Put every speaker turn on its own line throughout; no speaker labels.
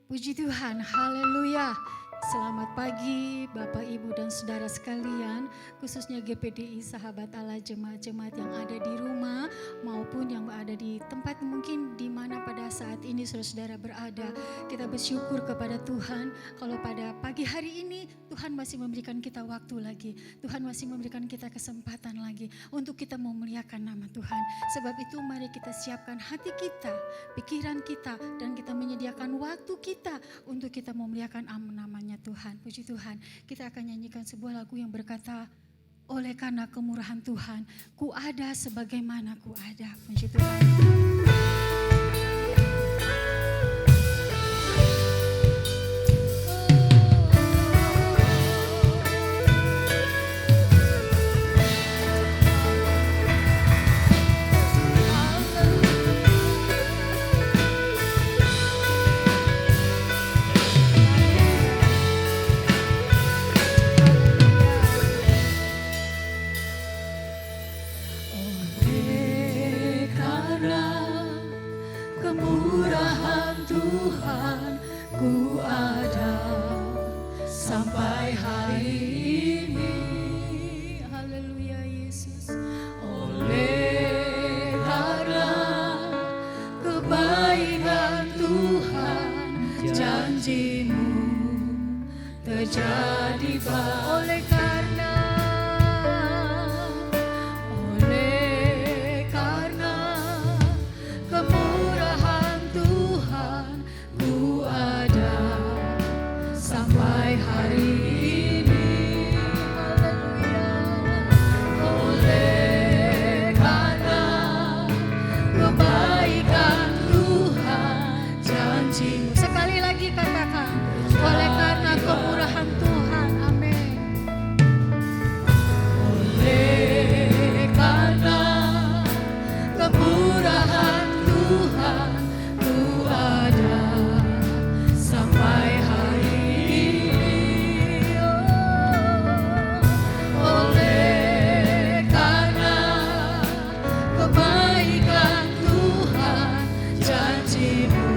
Puji Tuhan, haleluya. Selamat pagi Bapak, Ibu dan Saudara sekalian, khususnya GPDI Sahabat Allah, jemaat-jemaat yang ada di rumah maupun yang ada di tempat mungkin di mana pada saat ini saudara-saudara berada. Kita bersyukur kepada Tuhan kalau pada pagi hari ini Tuhan masih memberikan kita waktu lagi. Tuhan masih memberikan kita kesempatan lagi untuk kita memuliakan nama Tuhan. Sebab itu mari kita siapkan hati kita, pikiran kita, dan kita menyediakan waktu kita untuk kita memuliakan namanya Tuhan. Puji Tuhan, kita akan nyanyikan sebuah lagu yang berkata, oleh karena kemurahan Tuhan, ku ada sebagaimana ku ada. Puji Tuhan. Kemurahan Tuhan, ku ada sampai hari ini. Haleluya Yesus. Oleh karena kebaikan Tuhan, janjimu terjadi oleh karena kemurahan Tuhan, ku ada sampai hari ini. Haleluya. Oleh karena kebaikan Tuhan, janjimu. Sekali lagi katakan, oleh karena kemurahan Tuhan. Amin. Oleh karena kemurahan Tuhan, ku ada sampai hari ini. Oleh karena kebaikan Tuhan, janjimu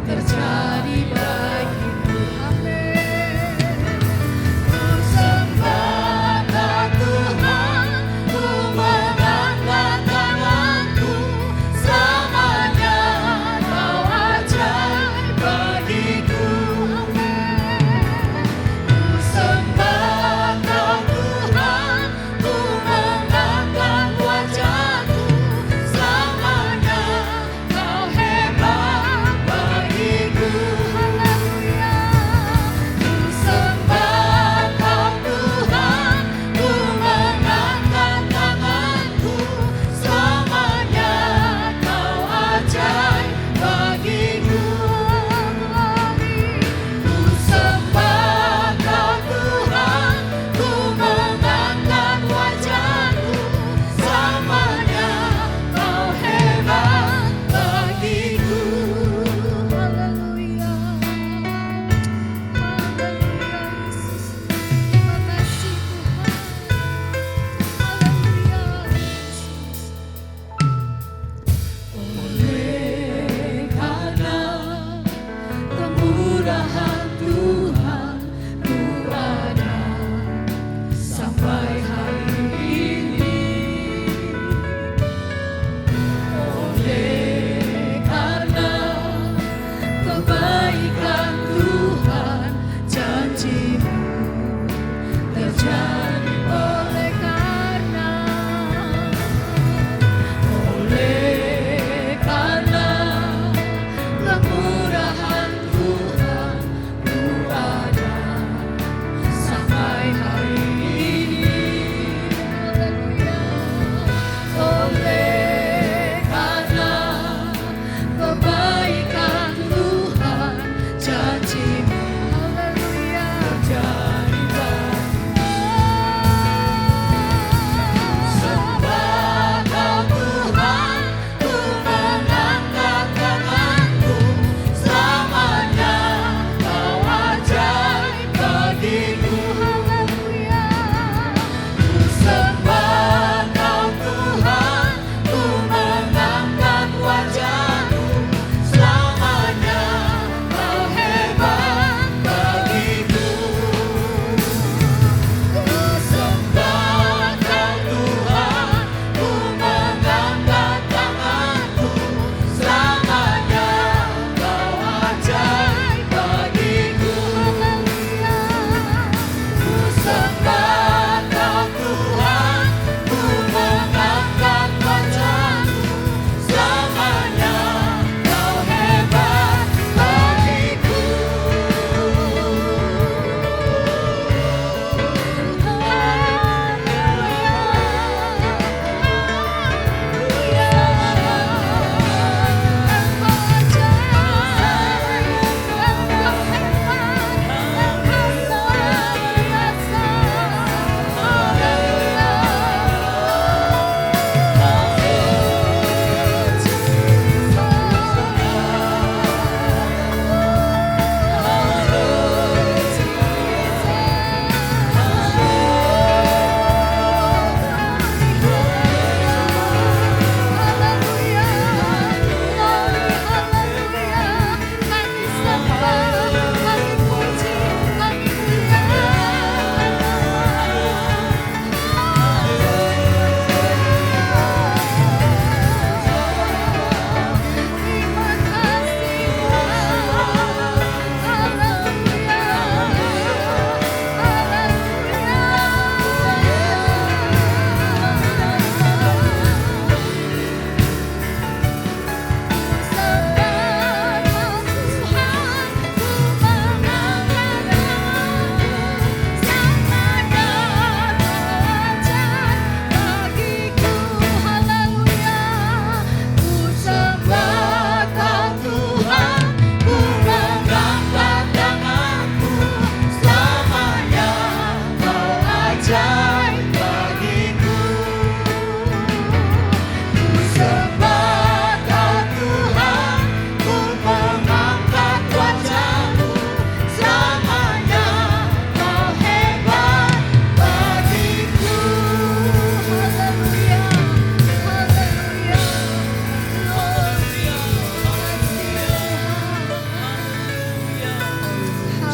terjadi bagiku. Amin. Ku sembah Tuhan, ku mengangkat tanganku. Selamanya Kau ajaib bagiku. Ku sembah Tuhan, ku mengangkat wajahku. Selamanya Kau hebat bagiku. Haleluya. Ku sembah Tuhan, ku mengangkat tanganku. Selamanya Kau ajaib bagiku. Ku sembah Tuhan, ku mengangkat wajahku. Selamanya Kau hebat bagiku. Haleluya. Haleluya Yesus. Terima kasih Tuhan. Haleluya Yesus. Oleh karena kemurahan Tuhan, ku ada sampai hari ini. Oleh karena kebaikan Tuhan, janjimu terjadi. Oleh karena kemurahan Tuhan, ku ada sampai hari ini. Haleluya. Oleh karena kebaikan Tuhan, janjimu
ajaib bagiku. Ku sembah Kau Tuhan, ku mengangkat wajahku, selamanya Kau hebat bagiku.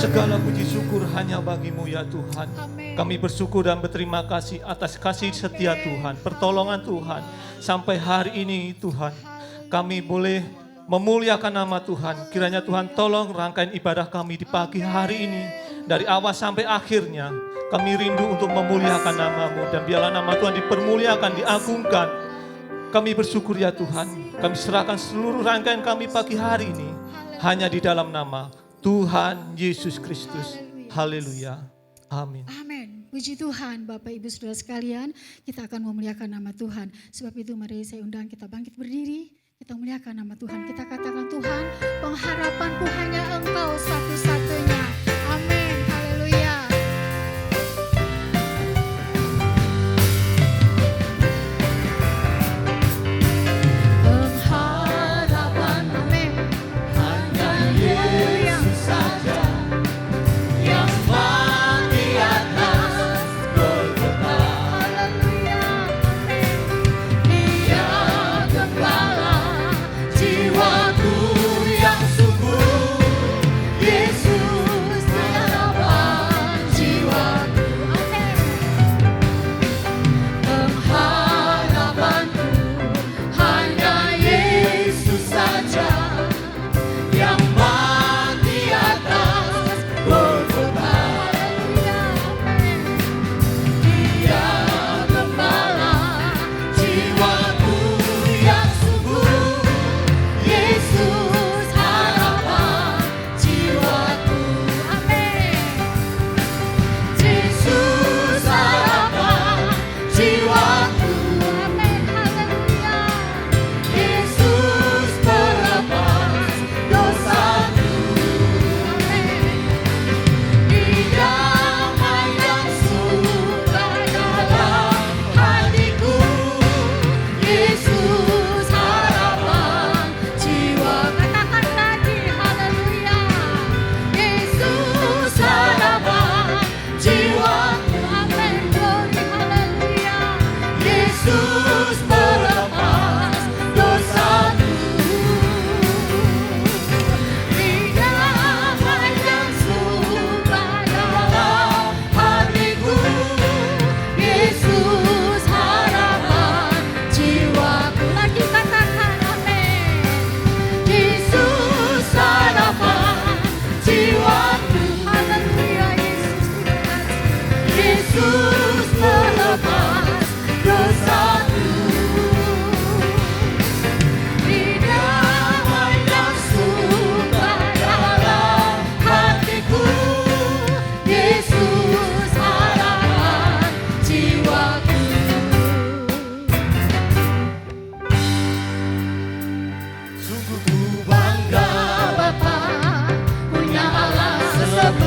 Segala puji syukur hanya bagi-Mu ya Tuhan.
Amin.
Kami bersyukur dan berterima kasih atas kasih setia Tuhan, pertolongan Tuhan. Sampai hari ini Tuhan, kami boleh memuliakan nama Tuhan. Kiranya Tuhan tolong rangkaian ibadah kami di pagi hari ini. Dari awal sampai akhirnya, kami rindu untuk memuliakan nama-Mu. Dan biarlah nama Tuhan dipermuliakan, diagungkan. Kami bersyukur ya Tuhan. Kami serahkan seluruh rangkaian kami pagi hari ini hanya di dalam nama Tuhan Yesus Kristus. Haleluya. Amin.
Amin. Puji Tuhan, Bapak Ibu Saudara sekalian, kita akan memuliakan nama Tuhan. Sebab itu mari saya undang kita bangkit berdiri, kita muliakan nama Tuhan. Kita katakan, Tuhan, pengharapanku hanya Engkau satu-satunya. Amin. Haleluya. Pengharapan, amin.
Hanya Yesus saja yang mati atas Golgota.
Haleluya. Amin.
Dia gembala jiwaku yang sungguh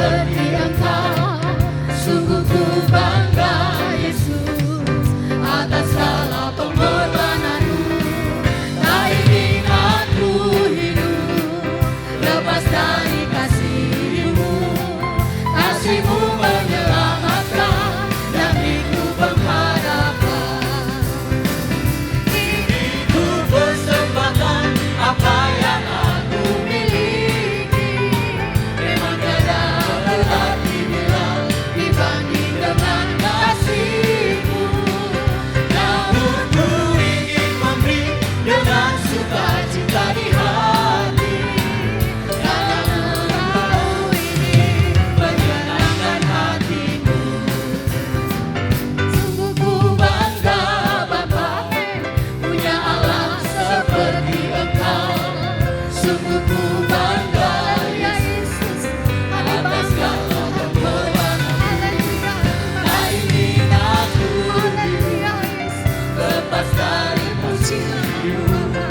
seperti Engkau. Sungguh ku bangga Yesus atas segala pengorbananmu. Tak ingin aku hidup lepas dari kasih-Mu. Kasih-Mu menyelamatkan dan itu pengharapan.
Ini ku persembahkan apa yang aku miliki. Memang tiada berarti bila dibanding dengan kasih-Mu. Namun ku ingin memberi dengan sukacita di hati. Karena Engkau ini menyenangkan hati-Mu.
Sungguh ku bangga Bapa punya Allah seperti Engkau.
Sungguh ku bangga
Ya Yesus,
atas segala pengorbanan.
haleluya,
Tak ingin aku
haleluya Yesus.
lepas dari
Pujilah Bapa.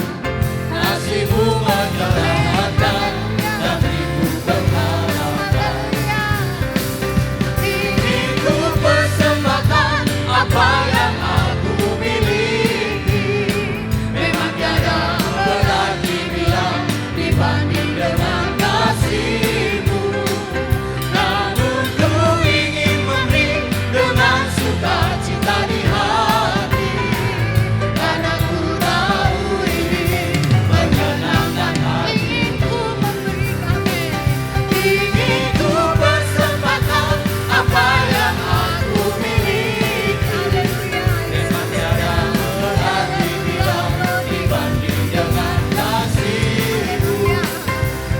kasih-Mu menyelamatkan dan itu pengharapan.
Haleluya.
Ini ku persembahkan apa yang aku miliki. Memang tiada berarti bila dibanding dengan kasih-Mu. Namun ku ingin memberi dengan sukacita di hati. Karena ku tahu ini menyenangkan hati.
Ingin ku memberi kami.
Ingin ku persembahkan apa yang aku miliki.
Haleluya.
Memang tiada berarti bila dibanding dengan kasih-Mu.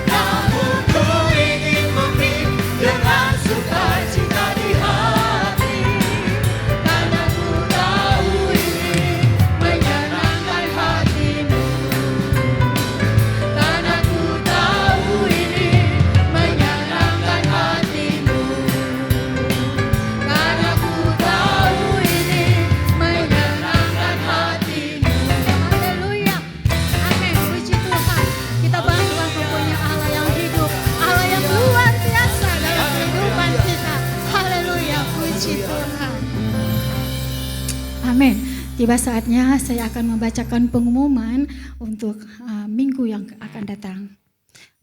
Namun ku ingin memberi dengan sukacita di hati. Karena ku tahu ini menyenangkan hati-Mu. Karena ku tahu ini menyenangkan hati-Mu. Karena ku tahu ini menyenangkan hati-Mu.
Haleluya. Amin. Puji Tuhan. Kita bangga punya Allah yang hidup, Allah yang luar biasa dalam kehidupan kita. Haleluya. Puji Tuhan. Amin. Tiba saatnya saya akan membacakan pengumuman untuk minggu yang akan datang.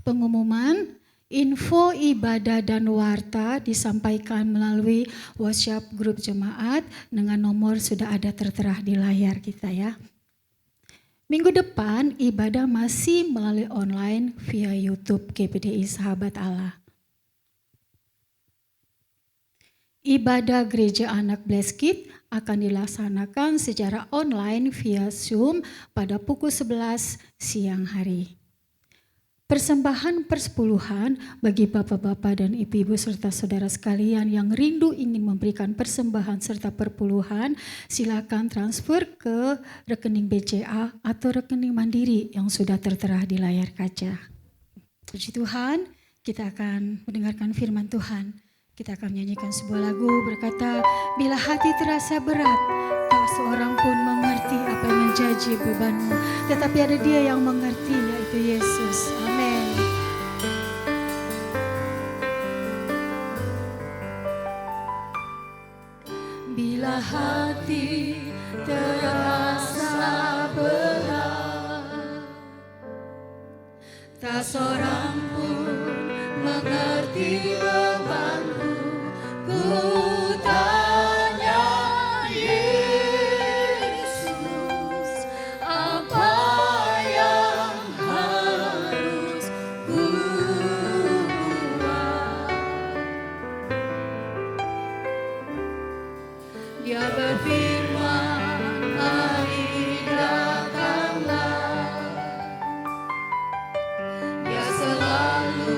Pengumuman info ibadah dan warta disampaikan melalui WhatsApp grup jemaat dengan nomor sudah ada tertera di layar kita ya. Minggu depan ibadah masih melalui online via YouTube GPDI Sahabat Allah. Ibadah Gereja Anak Bleskit akan dilaksanakan secara online via Zoom pada pukul 11 siang hari. Persembahan persepuluhan bagi bapak-bapak dan ibu-ibu serta saudara sekalian yang rindu ingin memberikan persembahan serta perpuluhan, silakan transfer ke rekening BCA atau rekening Mandiri yang sudah tertera di layar kaca. Puji Tuhan, kita akan mendengarkan firman Tuhan. Kita akan menyanyikan sebuah lagu berkata, bila hati terasa berat, tak seorang pun mengerti apa yang menjadi bebanmu. Tetapi ada Dia yang mengerti, yaitu Yesus. Amin. Bila hati terasa berat, tak seorang pun mengerti bebanku. Ku tanya Yesus, apa yang harus ku buat? Dia berfirman, mari datanglah. Dia selalu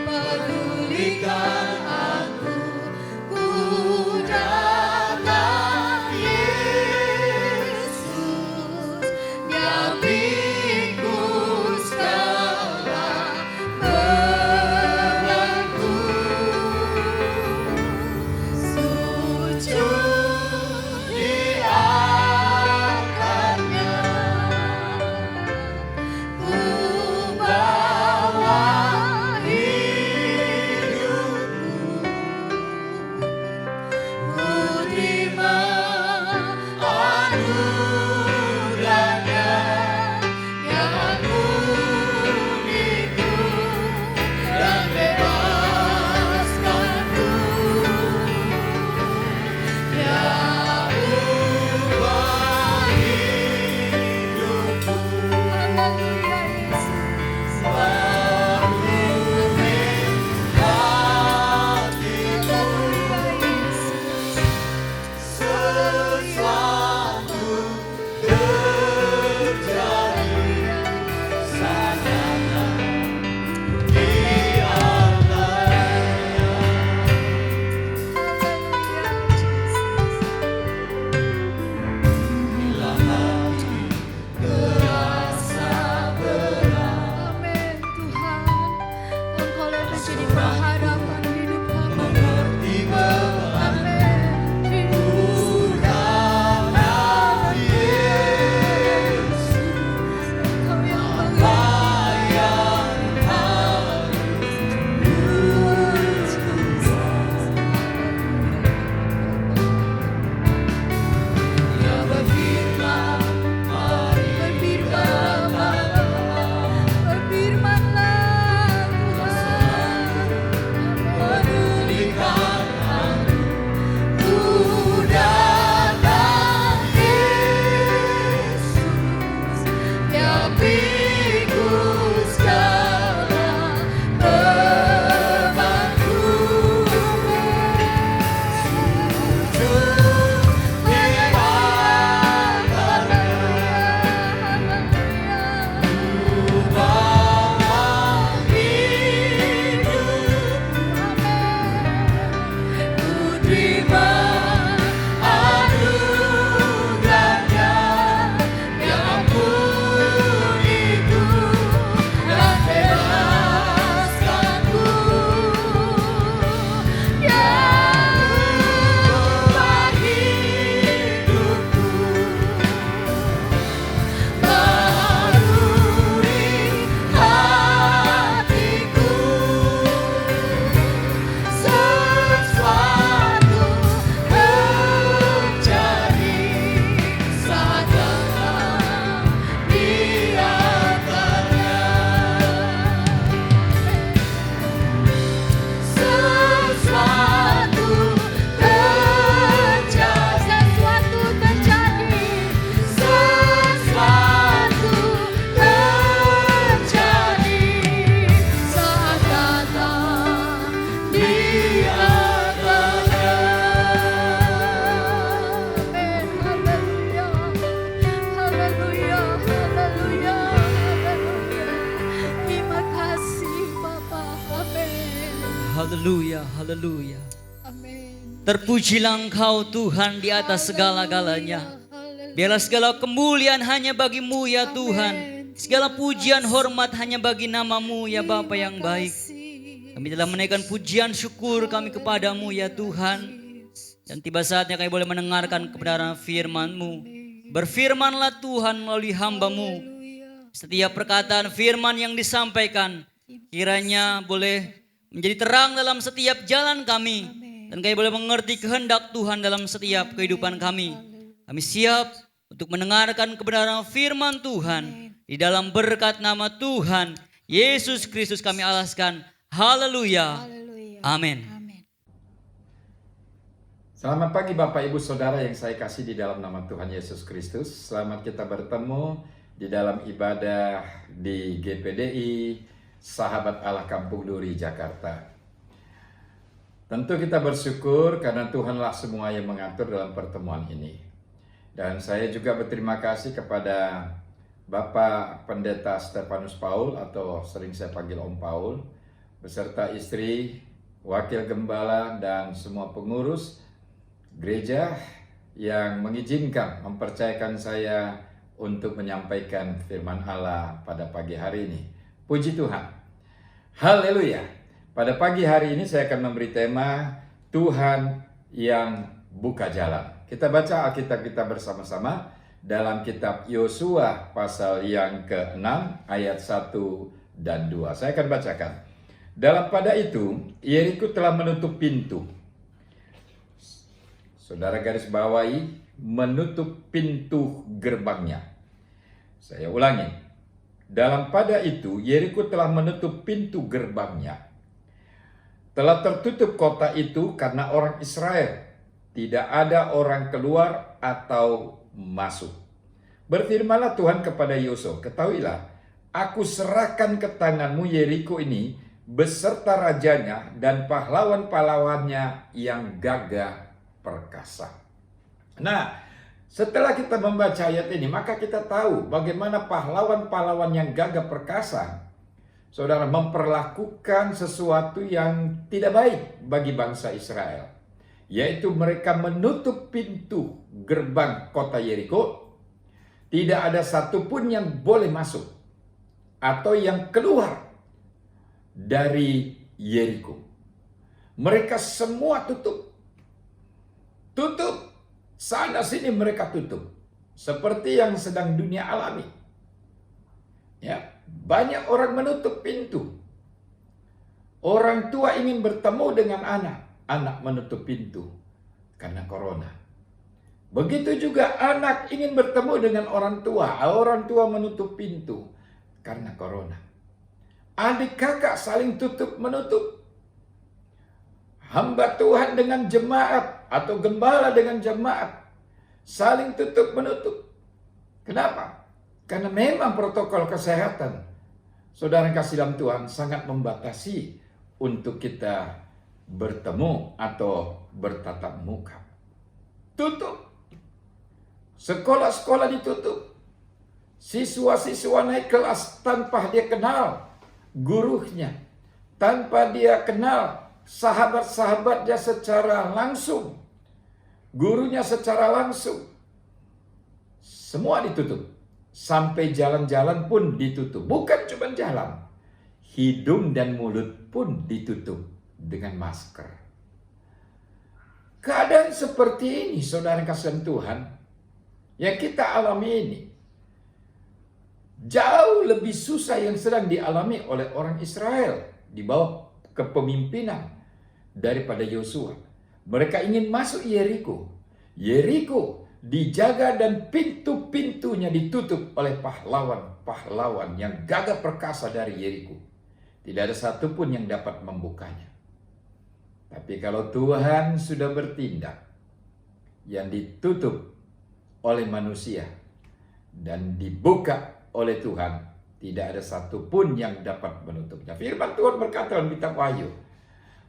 pedulikan aku. Ku datang Yesus, Dia pikul segala bebanku. Sujud di akarnya, ku bawa hidupku menjadi pengharapan hidup kami.
mengerti beban
Amin.
dalam Yesus.
Engkau yang
Apa
baik.
yang harus Dia berfirman, mari
Berfirmanlah Tuhan.
memulihkan aku dalam Yesus. Dia pikul segala bebanku. Sesuatu terjadi saat datang Dia tanya. Sesuatu terjadi. Sesuatu terjadi. Sesuatu terjadi saat datang Dia tanya.
Amin. Haleluya. Haleluya. Haleluya. Terima kasih Bapa. Amin.
Haleluya, haleluya.
Amin.
Terpujilah Engkau Tuhan di atas segala-galanya.
Haleluya.
Biarlah segala kemuliaan hanya bagi-Mu ya Tuhan. Segala pujian hormat hanya bagi nama-Mu ya Bapa yang baik. Kami telah menaikkan pujian syukur kami kepadamu ya Tuhan. Dan tiba saatnya kami boleh mendengarkan kebenaran firman-Mu. Berfirmanlah Tuhan melalui hamba-Mu. Setiap perkataan firman yang disampaikan kiranya boleh menjadi terang dalam setiap jalan kami. Dan kami boleh mengerti kehendak Tuhan dalam setiap kehidupan kami. Kami siap untuk mendengarkan kebenaran firman Tuhan. Di dalam berkat nama Tuhan Yesus Kristus kami alaskan. Haleluya.
Haleluya.
Amin.
Amin.
Selamat pagi Bapak Ibu Saudara yang saya kasih di dalam nama Tuhan Yesus Kristus. Selamat kita bertemu di dalam ibadah di GPDI Sahabat Allah Kampung Duri, Jakarta. Tentu kita bersyukur karena Tuhanlah semua yang mengatur dalam pertemuan ini. Dan saya juga berterima kasih kepada Bapak Pendeta Stefanus Paul atau sering saya panggil Om Paul, beserta istri, wakil gembala, dan semua pengurus gereja yang mengizinkan, mempercayakan saya untuk menyampaikan firman Allah pada pagi hari ini. Puji Tuhan. Haleluya. Pada pagi hari ini saya akan memberi tema Tuhan yang buka jalan. Kita baca Alkitab kita bersama-sama dalam kitab Yosua pasal yang ke-6 ayat 1 dan 2. Saya akan bacakan. Dalam pada itu, Yeriko telah menutup pintu. Saudara garis bawahi, menutup pintu gerbangnya. Saya ulangi. Dalam pada itu, Yeriko telah menutup pintu gerbangnya. Telah tertutup kota itu karena orang Israel. Tidak ada orang keluar atau masuk. Berfirmanlah Tuhan kepada Yosua, ketahuilah, aku serahkan ke tanganmu Yeriko ini beserta rajanya dan pahlawan-pahlawannya yang gagah perkasa. Nah, setelah kita membaca ayat ini, maka kita tahu bagaimana pahlawan-pahlawan yang gagah perkasa, saudara, memperlakukan sesuatu yang tidak baik bagi bangsa Israel. Yaitu mereka menutup pintu gerbang kota Yeriko. Tidak ada satupun yang boleh masuk atau yang keluar dari Yeriko. Mereka semua tutup. Tutup. Sana sini mereka tutup. Seperti yang sedang dunia alami. Ya, banyak orang menutup pintu. Orang tua ingin bertemu dengan anak. Anak menutup pintu karena corona. Begitu juga anak ingin bertemu dengan orang tua. Orang tua menutup pintu karena corona. Adik kakak saling tutup menutup. Hamba Tuhan dengan jemaat atau gembala dengan jemaat saling tutup menutup. Kenapa? Karena memang protokol kesehatan, saudara yang kasih dalam Tuhan, sangat membatasi untuk kita bertemu atau bertatap muka. Tutup. Sekolah-sekolah ditutup. Siswa-siswa naik kelas tanpa dia kenal gurunya, tanpa dia kenal sahabat-sahabatnya secara langsung, gurunya secara langsung. Semua ditutup. Sampai jalan-jalan pun ditutup. Bukan cuma jalan, hidung dan mulut pun ditutup dengan masker. Keadaan seperti ini, saudara kasih Tuhan, yang kita alami ini, jauh lebih susah yang sedang dialami oleh orang Israel di bawah kepemimpinan daripada Yosua. Mereka ingin masuk Yeriko. Yeriko dijaga dan pintu-pintunya ditutup oleh pahlawan-pahlawan yang gagah perkasa dari Yeriko. Tidak ada satupun yang dapat membukanya. Tapi kalau Tuhan sudah bertindak, yang ditutup oleh manusia dan dibuka oleh Tuhan, tidak ada satupun yang dapat menutupnya. Firman Tuhan berkata dalam kitab Wahyu,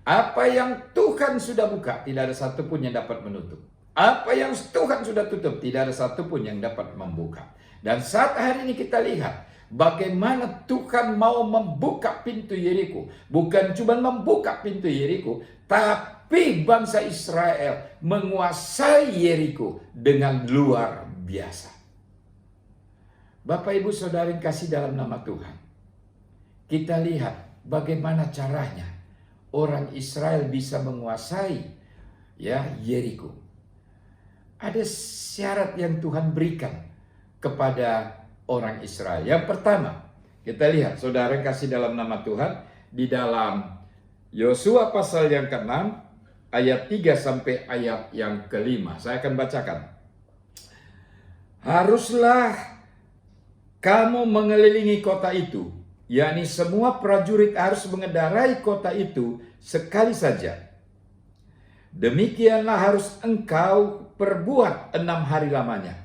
apa yang Tuhan sudah buka, tidak ada satupun yang dapat menutup. Apa yang Tuhan sudah tutup, tidak ada satupun yang dapat membuka. Dan saat hari ini kita lihat bagaimana Tuhan mau membuka pintu Yeriko. Bukan cuma membuka pintu Yeriko, tapi bangsa Israel menguasai Yeriko dengan luar biasa. Bapak Ibu Saudara yang kasih dalam nama Tuhan, kita lihat bagaimana caranya orang Israel bisa menguasai Yeriko. Ada syarat yang Tuhan berikan kepada orang Israel. Yang pertama, kita lihat saudara yang kasih dalam nama Tuhan di dalam Yosua pasal yang ke-6 ayat 3 sampai ayat yang ke-5. Saya akan bacakan. Haruslah kamu mengelilingi kota itu, yakni semua prajurit harus mengendarai kota itu sekali saja. Demikianlah harus engkau perbuat 6 hari lamanya.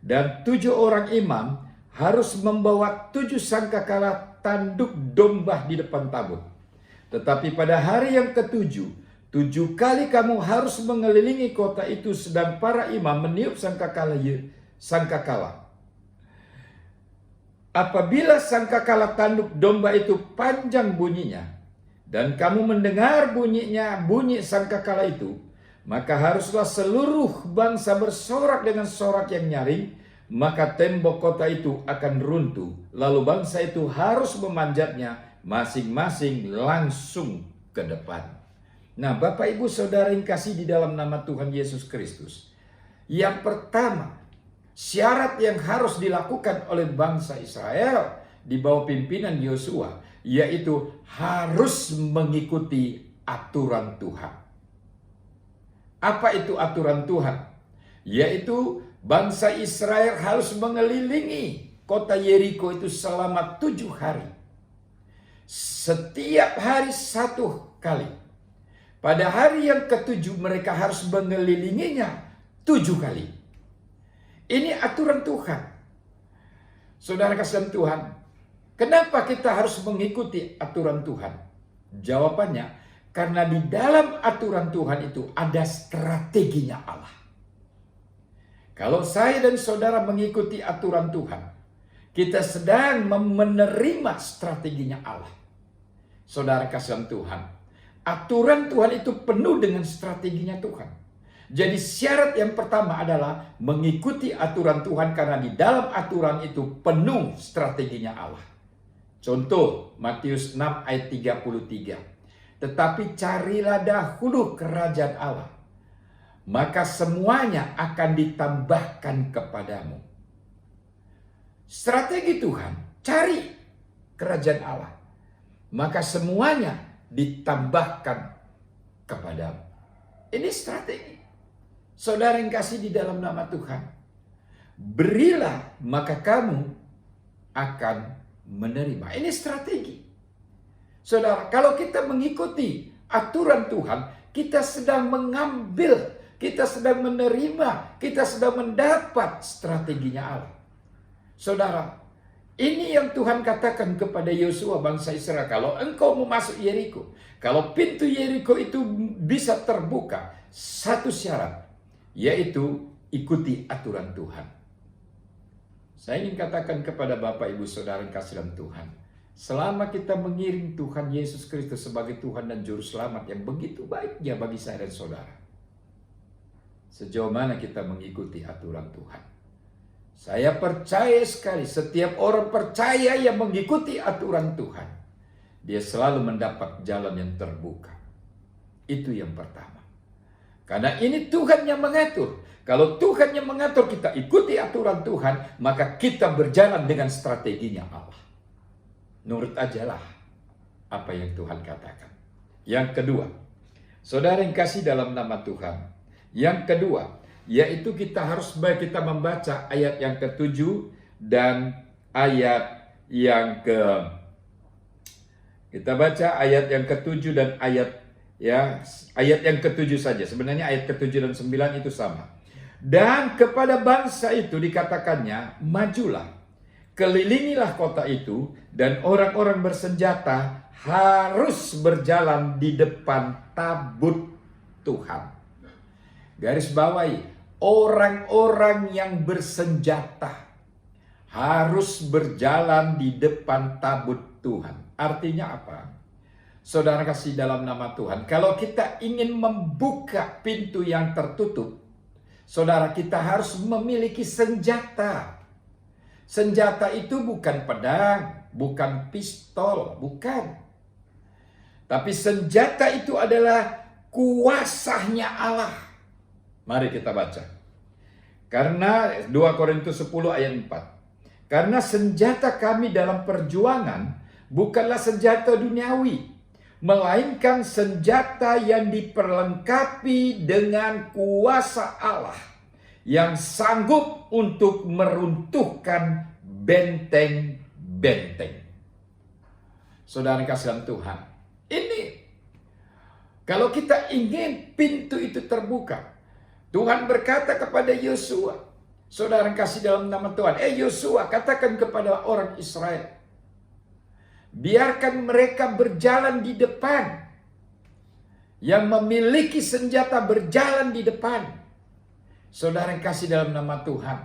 Dan 7 orang imam harus membawa 7 sangkakala tanduk domba di depan tabut. Tetapi pada hari yang ke-7, 7 kali kamu harus mengelilingi kota itu sedang para imam meniup sangkakala. Apabila sangkakala tanduk domba itu panjang bunyinya, dan kamu mendengar bunyi sangkakala itu, maka haruslah seluruh bangsa bersorak dengan sorak yang nyaring, maka tembok kota itu akan runtuh. Lalu bangsa itu harus memanjatnya masing-masing langsung ke depan. Nah, Bapak Ibu Saudara yang kasih di dalam nama Tuhan Yesus Kristus, yang pertama, syarat yang harus dilakukan oleh bangsa Israel di bawah pimpinan Yosua, yaitu harus mengikuti aturan Tuhan. Apa itu aturan Tuhan? Yaitu bangsa Israel harus mengelilingi kota Yeriko itu selama 7 hari. Setiap hari 1 kali. Pada hari yang ke-7 mereka harus mengelilinginya 7 kali. Ini aturan Tuhan. Saudara kasih Tuhan, kenapa kita harus mengikuti aturan Tuhan? Jawabannya, karena di dalam aturan Tuhan itu ada strateginya Allah. Kalau saya dan saudara mengikuti aturan Tuhan, kita sedang menerima strateginya Allah. Saudara kasih Tuhan, aturan Tuhan itu penuh dengan strateginya Tuhan. Jadi syarat yang pertama adalah mengikuti aturan Tuhan, karena di dalam aturan itu penuh strateginya Allah. Contoh Matius 6 ayat 33. Tetapi carilah dahulu kerajaan Allah, maka semuanya akan ditambahkan kepadamu. Strategi Tuhan, cari kerajaan Allah, maka semuanya ditambahkan kepadamu. Ini strategi. Saudara yang kasih di dalam nama Tuhan, berilah maka kamu akan menerima. Ini strategi. Saudara, kalau kita mengikuti aturan Tuhan, kita sedang mengambil, kita sedang menerima, kita sedang mendapat strateginya Allah. Saudara, ini yang Tuhan katakan kepada Yosua bangsa Israel. Kalau engkau mau masuk Yeriko, kalau pintu Yeriko itu bisa terbuka, satu syarat, yaitu ikuti aturan Tuhan. Saya ingin katakan kepada Bapak Ibu Saudara yang kasih dalam Tuhan, selama kita mengiring Tuhan Yesus Kristus sebagai Tuhan dan Juru Selamat yang begitu baiknya bagi saya dan saudara, sejauh mana kita mengikuti aturan Tuhan? Saya percaya sekali setiap orang percaya yang mengikuti aturan Tuhan, dia selalu mendapat jalan yang terbuka. Itu yang pertama. Karena ini Tuhan yang mengatur. Kalau Tuhan yang mengatur, kita ikuti aturan Tuhan, maka kita berjalan dengan strateginya Allah. Nurut ajalah apa yang Tuhan katakan. Yang kedua, saudara yang kasih dalam nama Tuhan. Yang kedua, yaitu kita harus kita membaca ayat yang ke-7 dan ayat yang kita baca ayat yang ke-7 dan ayat yang ke-7 saja. Sebenarnya ayat ke-7 dan 9 itu sama. Dan kepada bangsa itu dikatakannya, majulah, kelilingilah kota itu, dan orang-orang bersenjata harus berjalan di depan tabut Tuhan. Garis bawahi, orang-orang yang bersenjata harus berjalan di depan tabut Tuhan. Artinya apa? Saudara kasih dalam nama Tuhan, kalau kita ingin membuka pintu yang tertutup, saudara, kita harus memiliki senjata. Senjata itu bukan pedang, bukan pistol, bukan. Tapi senjata itu adalah kuasanya Allah. Mari kita baca. Karena 2 Korintus 10 ayat 4. Karena senjata kami dalam perjuangan bukanlah senjata duniawi, melainkan senjata yang diperlengkapi dengan kuasa Allah yang sanggup untuk meruntuhkan benteng-benteng. Saudara kasih dalam Tuhan, ini kalau kita ingin pintu itu terbuka, Tuhan berkata kepada Yosua, saudara kasih dalam nama Tuhan, Yosua, katakan kepada orang Israel, biarkan mereka berjalan di depan. Yang memiliki senjata berjalan di depan. Saudara yang kasih dalam nama Tuhan,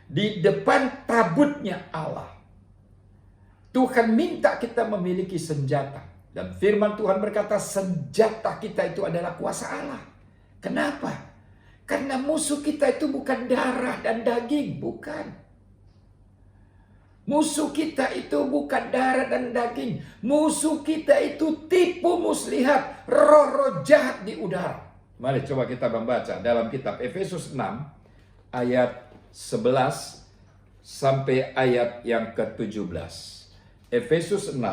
di depan tabutnya Allah. Tuhan minta kita memiliki senjata. Dan firman Tuhan berkata senjata kita itu adalah kuasa Allah. Kenapa? Karena musuh kita itu bukan darah dan daging, bukan. Musuh kita itu bukan darah dan daging. Musuh kita itu tipu muslihat, roh-roh jahat di udara. Mari coba kita membaca dalam kitab Efesus 6 ayat 11 sampai ayat yang ke-17. Efesus 6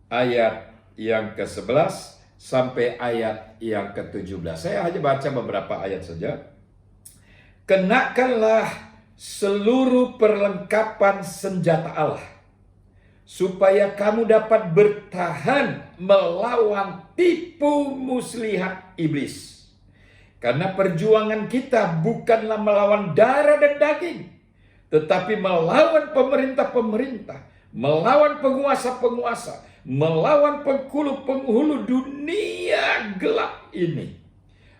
ayat yang ke-11 sampai ayat yang ke-17. Saya hanya baca beberapa ayat saja. Kenakanlah seluruh perlengkapan senjata Allah, supaya kamu dapat bertahan melawan tipu muslihat iblis. Karena perjuangan kita bukanlah melawan darah dan daging, tetapi melawan pemerintah-pemerintah, melawan penguasa-penguasa, melawan penghulu-penghulu dunia gelap ini,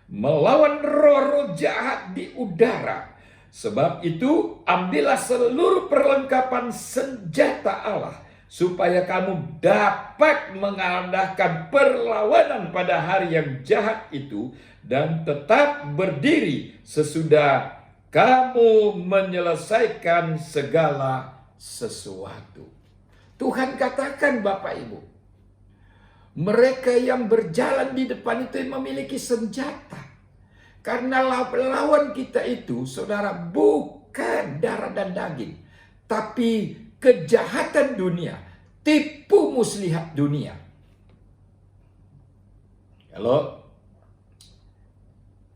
melawan roh-roh jahat di udara. Sebab itu, ambillah seluruh perlengkapan senjata Allah, supaya kamu dapat mengadakan perlawanan pada hari yang jahat itu, dan tetap berdiri sesudah kamu menyelesaikan segala sesuatu. Tuhan katakan Bapak Ibu, mereka yang berjalan di depan itu yang memiliki senjata. Karena lawan kita itu, saudara, bukan darah dan daging, tapi kejahatan dunia, tipu muslihat dunia. Kalau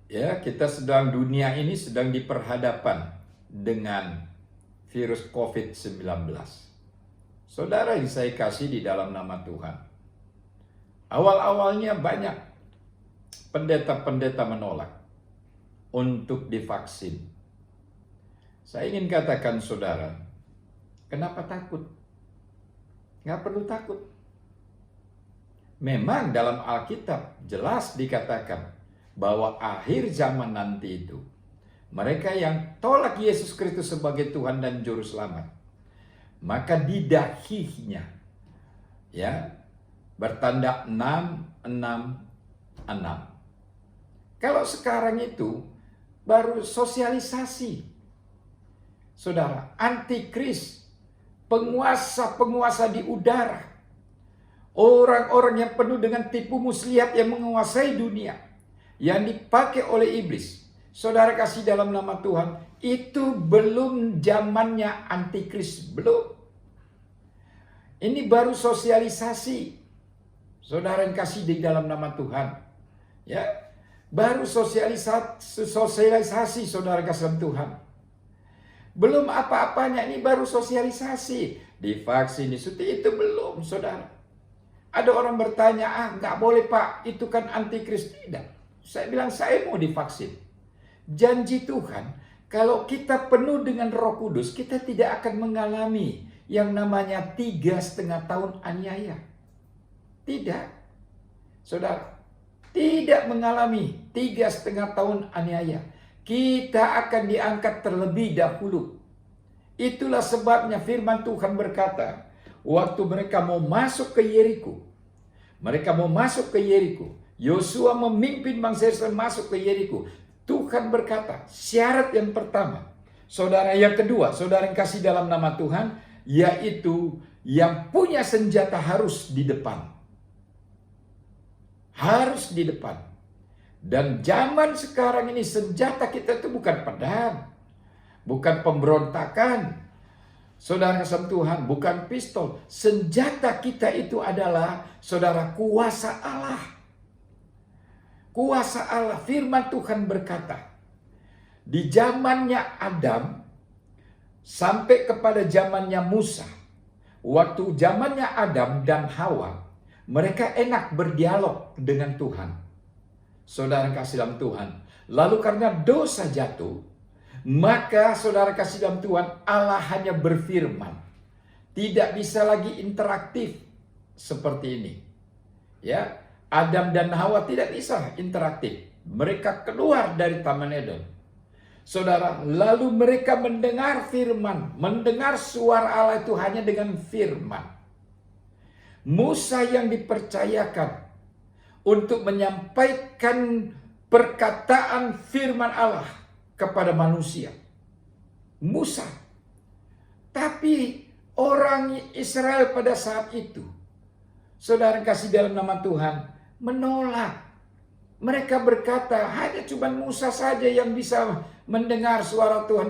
ya kita dunia ini sedang diperhadapkan dengan virus COVID-19. Saudara yang saya kasih di dalam nama Tuhan, awal-awalnya banyak pendeta-pendeta menolak untuk divaksin. Saya ingin katakan saudara, kenapa takut? Nggak perlu takut. Memang dalam Alkitab jelas dikatakan bahwa akhir zaman nanti itu, mereka yang tolak Yesus Kristus sebagai Tuhan dan Juru Selamat, maka di dahinya ya bertanda 666. Kalau sekarang itu baru sosialisasi. Saudara, antikris, penguasa-penguasa di udara, orang-orang yang penuh dengan tipu muslihat yang menguasai dunia, yang dipakai oleh iblis. Saudara kasih dalam nama Tuhan, itu belum zamannya antikris, belum. Ini baru sosialisasi. Saudara yang kasih di dalam nama Tuhan, ya, baru sosialisasi saudara kasih dalam Tuhan. Belum apa-apanya, ini baru sosialisasi. Divaksin, disuntik, itu belum, saudara. Ada orang bertanya, nggak boleh Pak, itu kan antikris. Tidak. Saya bilang, saya mau divaksin. Janji Tuhan, kalau kita penuh dengan Roh Kudus, kita tidak akan mengalami yang namanya 3,5 tahun aniaya. Tidak. Saudara, tidak mengalami 3,5 tahun aniaya. Kita akan diangkat terlebih dahulu. Itulah sebabnya firman Tuhan berkata, waktu mereka mau masuk ke Yeriko, Yosua memimpin bangsa Israel masuk ke Yeriko. Tuhan berkata, syarat yang pertama, saudara, yang kedua, saudara yang kasih dalam nama Tuhan, yaitu yang punya senjata harus di depan. Harus di depan. Dan zaman sekarang ini senjata kita itu bukan pedang, bukan pemberontakan. Saudara kasih Tuhan, bukan pistol. Senjata kita itu adalah, saudara, kuasa Allah. Kuasa Allah. Firman Tuhan berkata, di zamannya Adam sampai kepada zamannya Musa, waktu zamannya Adam dan Hawa, mereka enak berdialog dengan Tuhan. Saudara kasih dalam Tuhan. Lalu karena dosa jatuh, maka saudara kasih dalam Tuhan, Allah hanya berfirman. Tidak bisa lagi interaktif seperti ini. Ya, Adam dan Hawa tidak bisa interaktif. Mereka keluar dari Taman Eden. Saudara, lalu mereka mendengar firman, mendengar suara Allah itu hanya dengan firman. Musa yang dipercayakan untuk menyampaikan perkataan firman Allah kepada manusia. Musa. Tapi orang Israel pada saat itu, saudara kasih dalam nama Tuhan, menolak. Mereka berkata, hanya cuma Musa saja yang bisa mendengar suara Tuhan.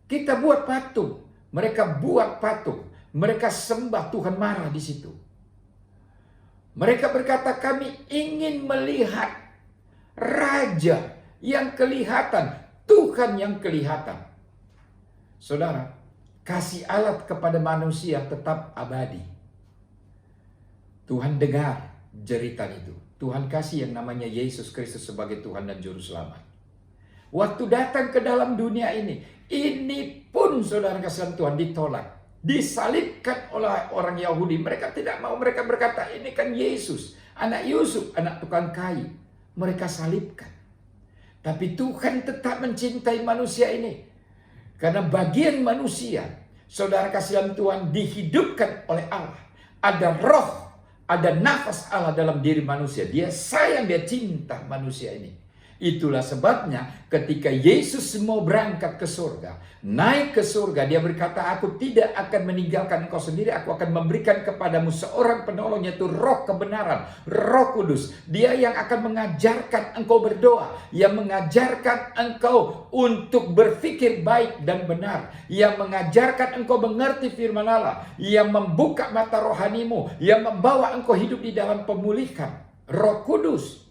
Kita buat patung. Mereka buat patung. Mereka sembah, Tuhan marah di situ. Mereka berkata, kami ingin melihat Raja yang kelihatan, Tuhan yang kelihatan. Saudara, kasih alat kepada manusia tetap abadi. Tuhan dengar jeritan itu. Tuhan kasih yang namanya Yesus Kristus sebagai Tuhan dan Juru Selamat. Waktu datang ke dalam dunia ini pun saudara kasih Tuhan ditolak. Disalibkan oleh orang Yahudi. Mereka tidak mau. Mereka berkata, ini kan Yesus, anak Yusuf, anak tukang kayu. Mereka salibkan. Tapi Tuhan tetap mencintai manusia ini. Karena bagian manusia, saudara kasih Tuhan, dihidupkan oleh Allah. Ada roh, ada nafas Allah dalam diri manusia. Dia sayang, dia cinta manusia ini. Itulah sebabnya ketika Yesus mau berangkat ke surga, naik ke surga, dia berkata, aku tidak akan meninggalkan engkau sendiri, aku akan memberikan kepadamu seorang penolong, yaitu Roh kebenaran, Roh Kudus. Dia yang akan mengajarkan engkau berdoa, yang mengajarkan engkau untuk berpikir baik dan benar, yang mengajarkan engkau mengerti firman Allah, yang membuka mata rohanimu, yang membawa engkau hidup di dalam pemulihan. Roh Kudus.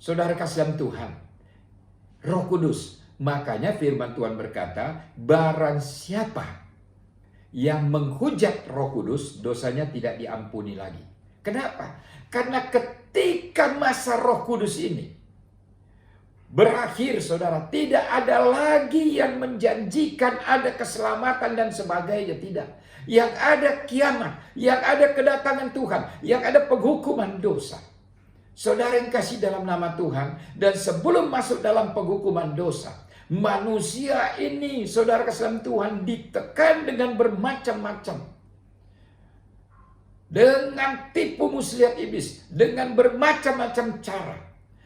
Saudara kasih dalam Tuhan, Roh Kudus. Makanya firman Tuhan berkata, barang siapa yang menghujat Roh Kudus, dosanya tidak diampuni lagi. Kenapa? Karena ketika masa Roh Kudus ini berakhir, saudara, tidak ada lagi yang menjanjikan ada keselamatan dan sebagainya, tidak. Yang ada kiamat, yang ada kedatangan Tuhan, yang ada penghukuman dosa. Saudara yang kasih dalam nama Tuhan, dan sebelum masuk dalam penghukuman dosa, manusia ini, saudara kasih dalam Tuhan, ditekan dengan bermacam-macam. Dengan tipu muslihat iblis, dengan bermacam-macam cara.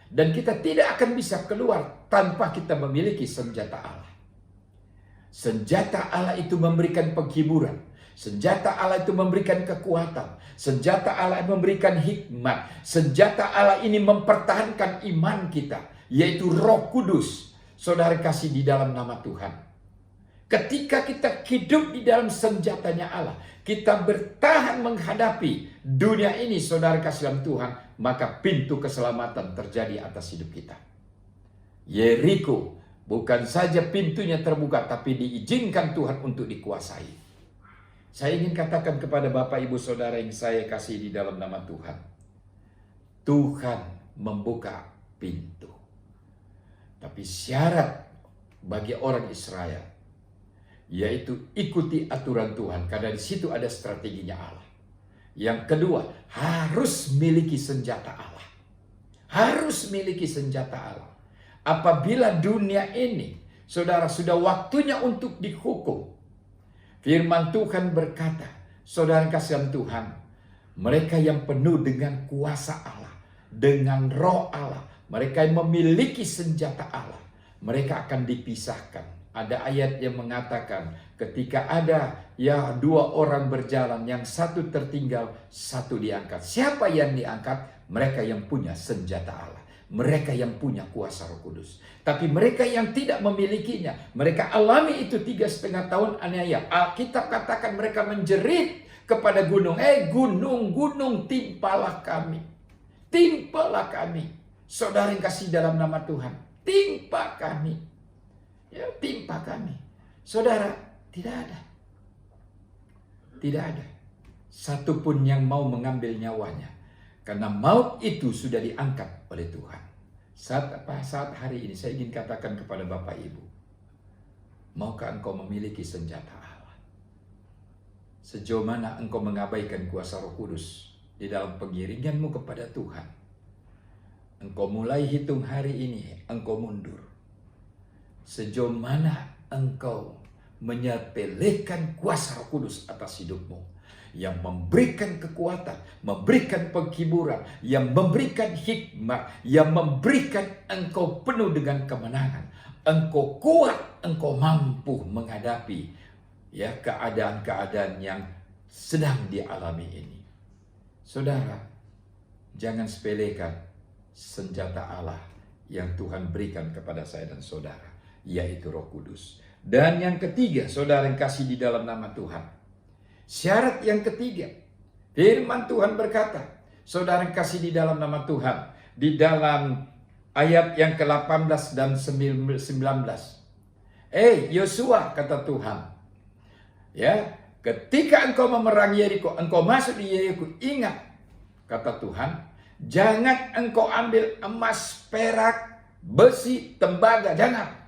Dan kita tidak akan bisa keluar tanpa kita memiliki senjata Allah. Senjata Allah itu memberikan penghiburan. Senjata Allah itu memberikan kekuatan. Senjata Allah memberikan hikmat. Senjata Allah ini mempertahankan iman kita, yaitu Roh Kudus. Saudara kasih di dalam nama Tuhan. Ketika kita hidup di dalam senjatanya Allah, kita bertahan menghadapi dunia ini, saudara kasih dalam Tuhan, maka pintu keselamatan terjadi atas hidup kita. Yeriko bukan saja pintunya terbuka, tapi diizinkan Tuhan untuk dikuasai. Saya ingin katakan kepada Bapak Ibu Saudara yang saya kasih di dalam nama Tuhan, Tuhan membuka pintu. Tapi syarat bagi orang Israel, yaitu ikuti aturan Tuhan, karena di situ ada strateginya Allah. Yang kedua, harus miliki senjata Allah. Harus miliki senjata Allah. Apabila dunia ini, saudara, sudah waktunya untuk dihukum, firman Tuhan berkata, saudara kasihan Tuhan, mereka yang penuh dengan kuasa Allah, dengan roh Allah, mereka yang memiliki senjata Allah, mereka akan dipisahkan. Ada ayat yang mengatakan, ketika ada dua orang berjalan, yang satu tertinggal, satu diangkat. Siapa yang diangkat? Mereka yang punya senjata Allah. Mereka yang punya kuasa Roh Kudus. Tapi mereka yang tidak memilikinya, mereka alami itu 3,5 tahun aniaya. Alkitab katakan mereka menjerit kepada gunung, gunung, gunung, timpalah kami. Timpalah kami. Saudara yang kasih dalam nama Tuhan, timpa kami. Ya, timpa kami. Saudara, tidak ada. Tidak ada satupun yang mau mengambil nyawanya. Karena maut itu sudah diangkat oleh Tuhan. Saat hari ini saya ingin katakan kepada Bapak Ibu, maukah engkau memiliki senjata Allah? Sejauh mana engkau mengabaikan kuasa Roh Kudus di dalam pengiringanmu kepada Tuhan? Engkau mulai hitung hari ini, engkau mundur. Sejauh mana engkau menyepelekan kuasa Roh Kudus atas hidupmu, yang memberikan kekuatan, memberikan penghiburan, yang memberikan hikmat, yang memberikan engkau penuh dengan kemenangan. Engkau kuat, engkau mampu menghadapi keadaan-keadaan yang sedang dialami ini. Saudara, jangan sepelekan senjata Allah yang Tuhan berikan kepada saya dan saudara, yaitu Roh Kudus. Dan yang ketiga, saudara yang kasih di dalam nama Tuhan, syarat yang ketiga, firman Tuhan berkata, saudara kasih di dalam nama Tuhan, di dalam ayat yang ke-18 dan 19. Yosua, kata Tuhan, ya, ketika engkau memerangi Yeriko, engkau masuk di Yeriko, ingat, kata Tuhan, jangan engkau ambil emas, perak, besi, tembaga, jangan.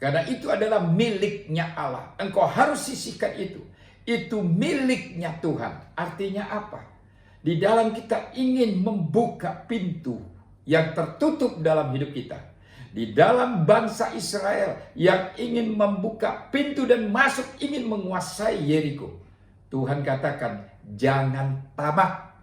Karena itu adalah miliknya Allah. Engkau harus sisihkan itu. Itu miliknya Tuhan. Artinya apa? Di dalam kita ingin membuka pintu yang tertutup dalam hidup kita. Di dalam bangsa Israel yang ingin membuka pintu dan masuk, ingin menguasai Yeriko. Tuhan katakan, jangan tamak.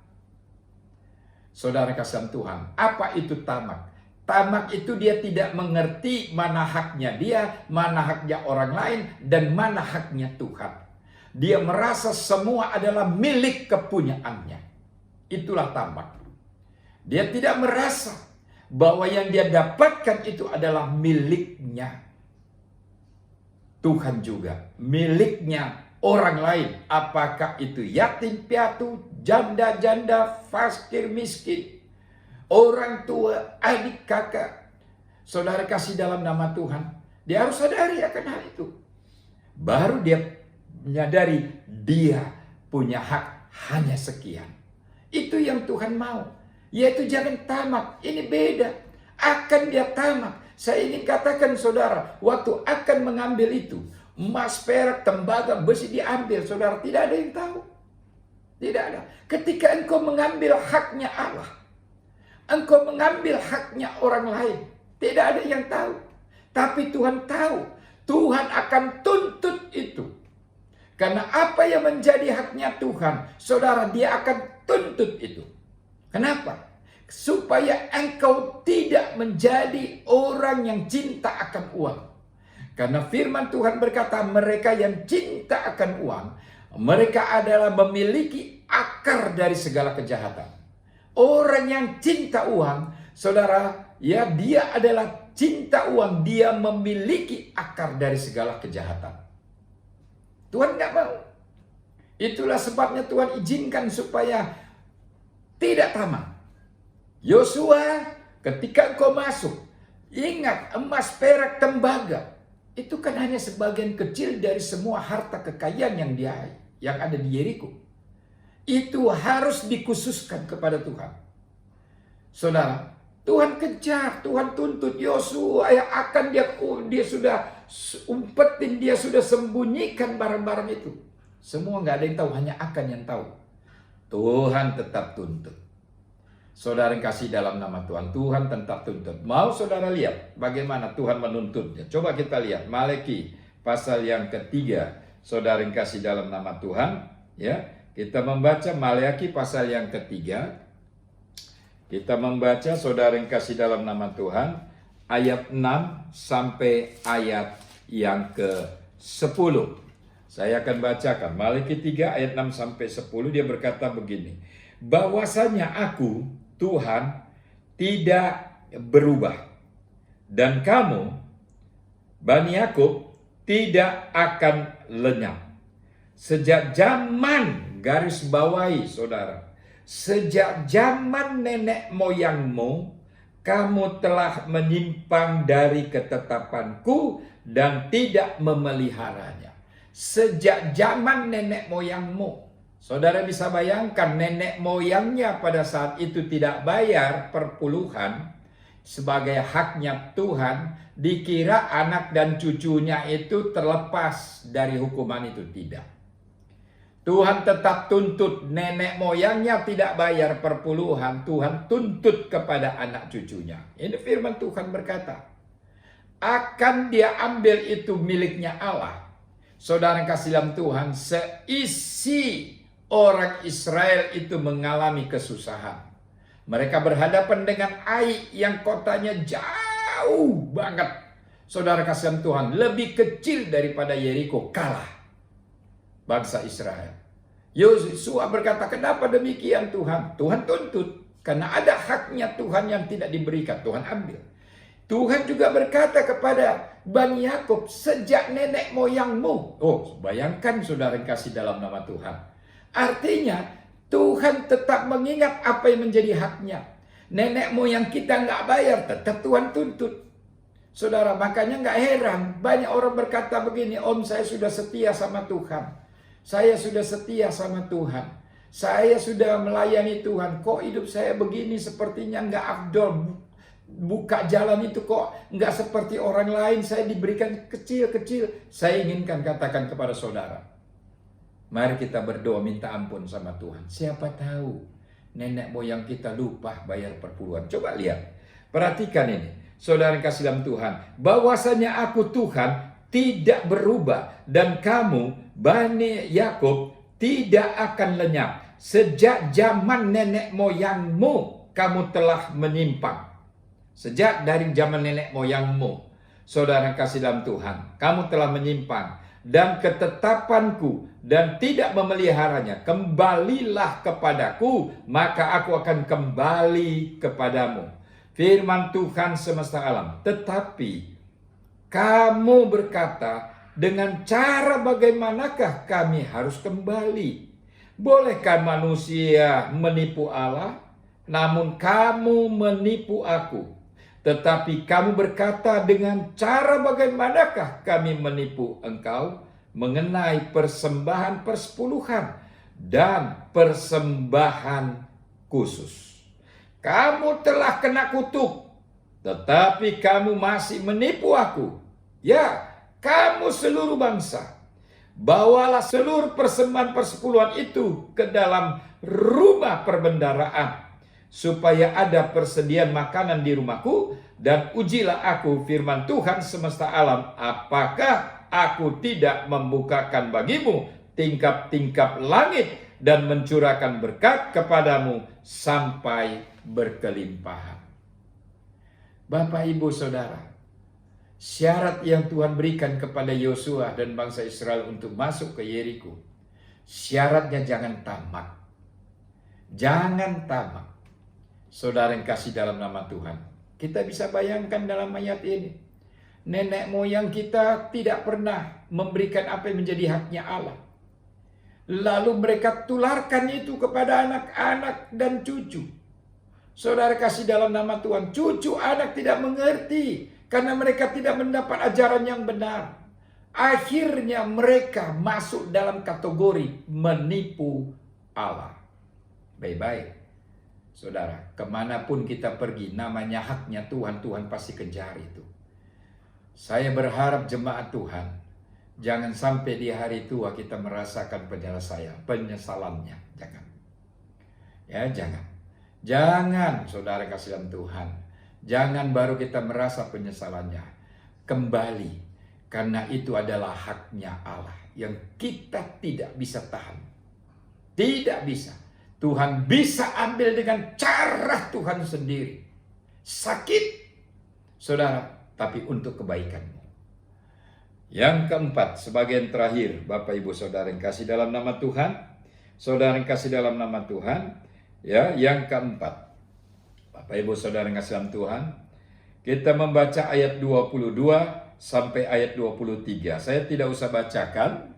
Saudara kasihan Tuhan, apa itu tamak? Tamak itu dia tidak mengerti mana haknya dia, mana haknya orang lain, dan mana haknya Tuhan. Dia merasa semua adalah milik kepunyaannya. Itulah tamak. Dia tidak merasa bahwa yang dia dapatkan itu adalah miliknya Tuhan juga, miliknya orang lain. Apakah itu yatim piatu, janda-janda, fakir miskin, orang tua, adik kakak. Saudara kasih dalam nama Tuhan, dia harus sadari akan hal itu. Baru dia menyadari dia punya hak hanya sekian. Itu yang Tuhan mau. Yaitu jangan tamak. Ini beda. Akan dia tamak. Saya ingin katakan saudara, waktu akan mengambil itu, emas, perak, tembaga, besi diambil, saudara, tidak ada yang tahu. Tidak ada. Ketika engkau mengambil haknya Allah, engkau mengambil haknya orang lain, tidak ada yang tahu. Tapi Tuhan tahu. Tuhan akan tuntut itu. Karena apa yang menjadi haknya Tuhan, saudara, dia akan tuntut itu. Kenapa? Supaya engkau tidak menjadi orang yang cinta akan uang. Karena firman Tuhan berkata, mereka yang cinta akan uang, mereka adalah memiliki akar dari segala kejahatan. Orang yang cinta uang, saudara, ya dia adalah cinta uang, dia memiliki akar dari segala kejahatan. Tuhan nggak mau. Itulah sebabnya Tuhan izinkan supaya tidak tamak. Yosua, ketika engkau masuk, ingat emas, perak, tembaga, itu kan hanya sebagian kecil dari semua harta kekayaan yang ada di Yeriko. Itu harus dikhususkan kepada Tuhan. Saudara, Tuhan kejar, Tuhan tuntut Yosua yang akan dia sudah umpetin, dia sudah sembunyikan barang-barang itu. Semua nggak ada yang tahu, hanya akan yang tahu. Tuhan tetap tuntut. Saudara yang kasih dalam nama Tuhan, Tuhan tetap tuntut. Mau saudara lihat bagaimana Tuhan menuntutnya? Coba kita lihat Malaki pasal yang ketiga. Saudara yang kasih dalam nama Tuhan, ya. Kita membaca Malaki pasal yang ketiga. Kita membaca saudara yang kasih dalam nama Tuhan, ayat 6 sampai ayat yang ke-10. Saya akan bacakan Malaki 3 ayat 6 sampai 10. Dia berkata begini, bahwasanya aku Tuhan tidak berubah, dan kamu Bani Yakub tidak akan lenyap. Sejak zaman, garis bawahi saudara, sejak zaman nenek moyangmu, kamu telah menyimpang dari ketetapanku dan tidak memeliharanya. Sejak zaman nenek moyangmu. Saudara bisa bayangkan nenek moyangnya pada saat itu tidak bayar perpuluhan sebagai haknya Tuhan, dikira anak dan cucunya itu terlepas dari hukuman itu. Tidak. Tuhan tetap tuntut. Nenek moyangnya tidak bayar perpuluhan, Tuhan tuntut kepada anak cucunya. Ini firman Tuhan berkata, akan dia ambil itu miliknya Allah. Saudara kasih dalam Tuhan, seisi orang Israel itu mengalami kesusahan. Mereka berhadapan dengan Ai yang kotanya jauh banget. Saudara kasih Tuhan, lebih kecil daripada Yeriko, kalah bangsa Israel. Yosua berkata, kenapa demikian Tuhan? Tuhan tuntut. Karena ada haknya Tuhan yang tidak diberikan, Tuhan ambil. Tuhan juga berkata kepada Bani Yakub, sejak nenek moyangmu. Oh, bayangkan saudara kasih dalam nama Tuhan. Artinya Tuhan tetap mengingat apa yang menjadi haknya. Nenek moyang kita nggak bayar, tetap Tuhan tuntut. Saudara, makanya nggak heran banyak orang berkata begini, Om, saya sudah setia sama Tuhan. Saya sudah setia sama Tuhan. Saya sudah melayani Tuhan. Kok hidup saya begini, sepertinya nggak afdol. Buka jalan itu kok nggak seperti orang lain. Saya diberikan kecil-kecil. Saya inginkan katakan kepada saudara, mari kita berdoa minta ampun sama Tuhan. Siapa tahu nenek moyang kita lupa bayar perpuluhan. Coba lihat, perhatikan ini. Saudara yang kasih dalam Tuhan, bahwasanya aku Tuhan tidak berubah, dan kamu Bani Yakub tidak akan lenyap. Sejak zaman nenek moyangmu kamu telah menyimpang. Sejak dari zaman nenek moyangmu, saudara kasih dalam Tuhan, kamu telah menyimpang dan ketetapanku dan tidak memeliharanya. Kembalilah kepadaku, maka aku akan kembali kepadamu. Firman Tuhan semesta alam. Tetapi kamu berkata, dengan cara bagaimanakah kami harus kembali? Bolehkah manusia menipu Allah? Namun kamu menipu aku. Tetapi kamu berkata, dengan cara bagaimanakah kami menipu engkau? Mengenai persembahan persepuluhan dan persembahan khusus. Kamu telah kena kutuk, tetapi kamu masih menipu aku. Ya, kamu seluruh bangsa, bawalah seluruh persembahan persepuluhan itu ke dalam rumah perbendaharaan, supaya ada persediaan makanan di rumahku, dan ujilah aku, firman Tuhan semesta alam, apakah aku tidak membukakan bagimu tingkap-tingkap langit dan mencurahkan berkat kepadamu sampai berkelimpahan. Bapak, Ibu, Saudara, syarat yang Tuhan berikan kepada Yosua dan bangsa Israel untuk masuk ke Yeriko, syaratnya jangan tamak. Jangan tamak. Saudara yang kasih dalam nama Tuhan, kita bisa bayangkan dalam ayat ini, nenek moyang kita tidak pernah memberikan apa yang menjadi haknya Allah. Lalu mereka tularkan itu kepada anak-anak dan cucu. Saudara kasih dalam nama Tuhan, cucu anak tidak mengerti karena mereka tidak mendapat ajaran yang benar. Akhirnya mereka masuk dalam kategori menipu Allah. Baik-baik, saudara, kemanapun kita pergi, namanya haknya Tuhan, Tuhan pasti kejar itu. Saya berharap jemaat Tuhan, jangan sampai di hari tua kita merasakan penyesalannya. Jangan. Ya, jangan. Jangan, saudara kasih dalam Tuhan. Jangan baru kita merasa penyesalannya. Kembali, karena itu adalah haknya Allah yang kita tidak bisa tahan. Tidak bisa. Tuhan bisa ambil dengan cara Tuhan sendiri. Sakit, saudara, tapi untuk kebaikanmu. Yang keempat, sebagian terakhir, Bapak Ibu Saudara yang kasih dalam nama Tuhan, saudara yang kasih dalam nama Tuhan, ya, yang keempat, Bapak Ibu Saudara yang kasih dalam Tuhan, kita membaca ayat 22 sampai ayat 23. Saya tidak usah bacakan,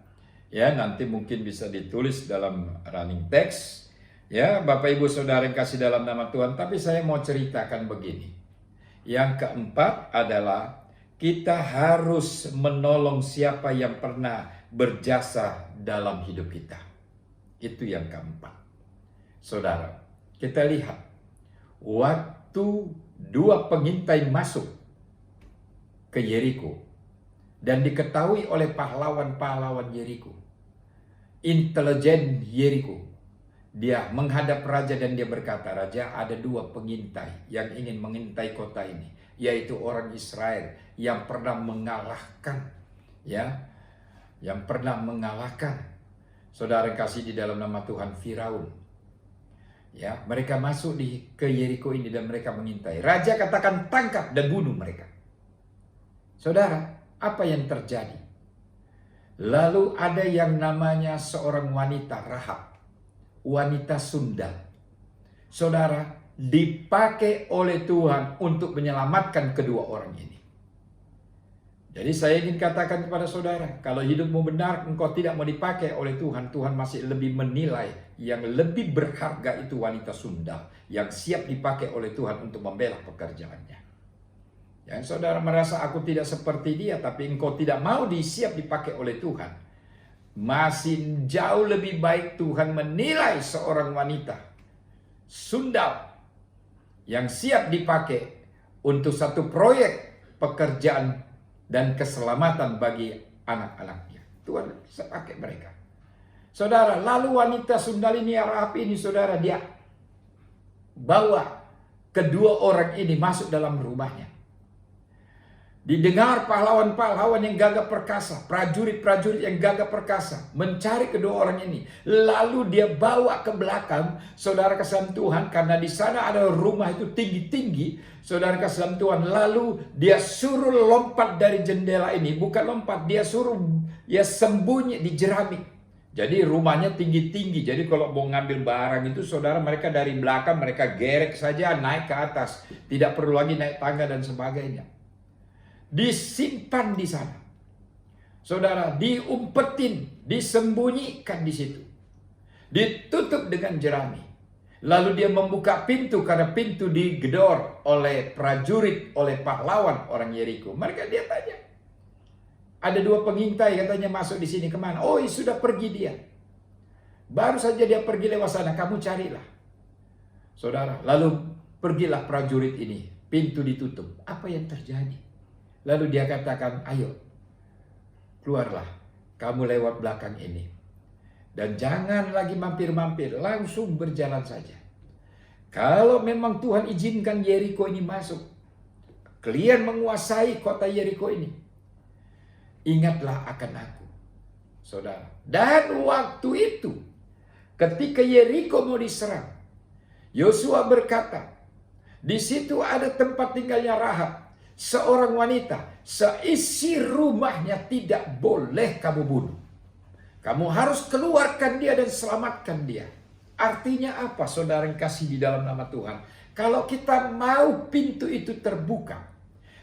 ya, nanti mungkin bisa ditulis dalam running text. Ya, Bapak Ibu Saudara yang kasih dalam nama Tuhan, tapi saya mau ceritakan begini. Yang keempat adalah kita harus menolong siapa yang pernah berjasa dalam hidup kita. Itu yang keempat. Saudara, kita lihat waktu dua pengintai masuk ke Yeriko dan diketahui oleh pahlawan-pahlawan Yeriko, intelijen Yeriko. Dia menghadap raja dan dia berkata, "Raja, ada dua pengintai yang ingin mengintai kota ini, yaitu orang Israel yang pernah mengalahkan, ya, yang pernah mengalahkan, saudara kasih di dalam nama Tuhan, Firaun. Ya, mereka masuk ke Yeriko ini dan mereka mengintai. Raja katakan tangkap dan bunuh mereka." Saudara, apa yang terjadi? Lalu ada yang namanya seorang wanita, Rahab. Wanita Sunda, saudara, dipakai oleh Tuhan untuk menyelamatkan kedua orang ini. Jadi saya ingin katakan kepada saudara, kalau hidupmu benar, engkau tidak mau dipakai oleh Tuhan, Tuhan masih lebih menilai yang lebih berharga itu wanita Sunda yang siap dipakai oleh Tuhan untuk membela pekerjaannya. Yang saudara merasa aku tidak seperti dia, tapi engkau tidak mau siap dipakai oleh Tuhan. Masih jauh lebih baik Tuhan menilai seorang wanita Sunda yang siap dipakai untuk satu proyek pekerjaan dan keselamatan bagi anak-anaknya. Tuhan bisa pakai mereka. Saudara, lalu wanita Sunda ini, Rahab ini, saudara, dia bawa kedua orang ini masuk dalam rumahnya. Didengar pahlawan-pahlawan yang gagah perkasa, prajurit-prajurit yang gagah perkasa mencari kedua orang ini. Lalu dia bawa ke belakang, saudara kasih Tuhan, karena di sana ada rumah itu tinggi-tinggi, saudara kasih Tuhan. Lalu dia suruh lompat dari jendela ini, bukan lompat, dia suruh sembunyi di jerami. Jadi rumahnya tinggi-tinggi. Jadi kalau mau ngambil barang itu, saudara, mereka dari belakang mereka gerek saja naik ke atas, tidak perlu lagi naik tangga dan sebagainya. Disimpan di sana, saudara, diumpetin, disembunyikan di situ, ditutup dengan jerami. Lalu dia membuka pintu karena pintu digedor oleh prajurit, oleh pahlawan orang Yeriko. Mereka dia tanya, ada 2 pengintai katanya masuk di sini, kemana? Oh, sudah pergi dia. Baru saja dia pergi lewat sana, kamu carilah. Saudara, lalu pergilah prajurit ini, pintu ditutup. Apa yang terjadi? Lalu dia katakan, ayo, keluarlah, kamu lewat belakang ini. Dan jangan lagi mampir-mampir, langsung berjalan saja. Kalau memang Tuhan izinkan Yeriko ini masuk, kalian menguasai kota Yeriko ini, ingatlah akan aku, saudara. Dan waktu itu, ketika Yeriko mau diserang, Yosua berkata, di situ ada tempat tinggalnya Rahab, seorang wanita, seisi rumahnya tidak boleh kamu bunuh. Kamu harus keluarkan dia dan selamatkan dia. Artinya apa, saudara yang kasih di dalam nama Tuhan? Kalau kita mau pintu itu terbuka,